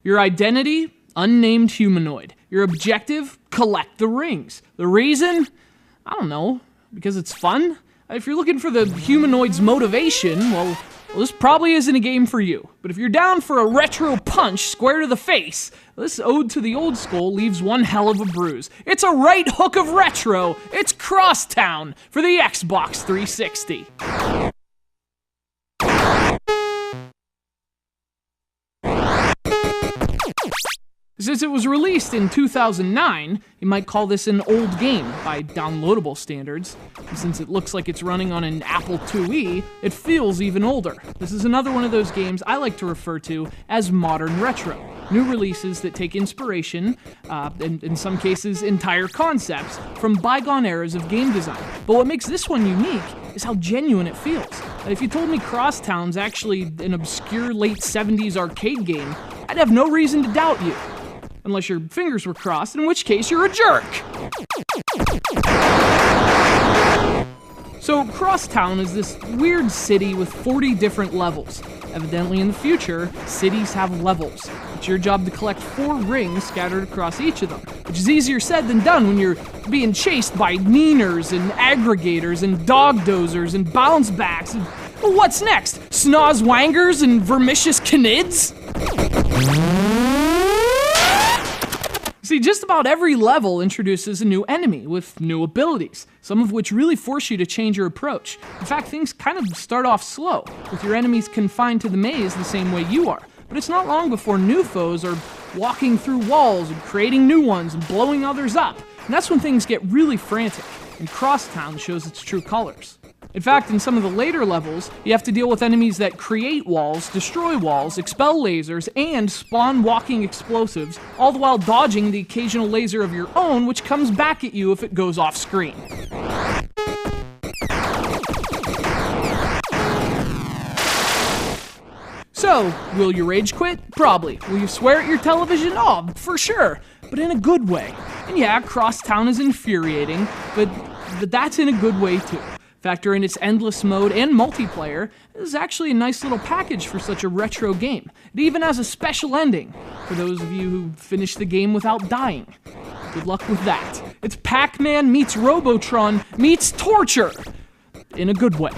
Your identity? Unnamed humanoid. Your objective? Collect the rings. The reason? I don't know. Because it's fun? If you're looking for the humanoid's motivation, well, this probably isn't a game for you. But if you're down for a retro punch square to the face, this ode to the old school leaves one hell of a bruise. It's a right hook of retro. It's CROSSTOWN for the Xbox 360. Since it was released in 2009, you might call this an old game by downloadable standards. And since it looks like it's running on an Apple IIe, it feels even older. This is another one of those games I like to refer to as modern retro. New releases that take inspiration, and in some cases entire concepts, from bygone eras of game design. But what makes this one unique is how genuine it feels. If you told me CROSSTOWN's actually an obscure late 70s arcade game, I'd have no reason to doubt you. Unless your fingers were crossed, in which case you're a jerk. So CROSSTOWN is this weird city with 40 different levels. Evidently in the future, cities have levels. It's your job to collect 4 rings scattered across each of them, which is easier said than done when you're being chased by meaners and aggregators and dog dozers and bounce backs and what's next? Snozzwangers and vermicious canids? See, just about every level introduces a new enemy with new abilities, some of which really force you to change your approach. In fact, things kind of start off slow, with your enemies confined to the maze the same way you are. But it's not long before new foes are walking through walls and creating new ones and blowing others up. And that's when things get really frantic, and CROSSTOWN shows its true colors. In fact, in some of the later levels, you have to deal with enemies that create walls, destroy walls, expel lasers, and spawn walking explosives, all the while dodging the occasional laser of your own, which comes back at you if it goes off screen. So, will you rage quit? Probably. Will you swear at your television? Oh, for sure, but in a good way. And yeah, CROSSTOWN is infuriating, but that's in a good way too. Factor in its endless mode and multiplayer, this is actually a nice little package for such a retro game. It even has a special ending, for those of you who finish the game without dying. Good luck with that. It's Pac-Man meets Robotron meets torture! In a good way.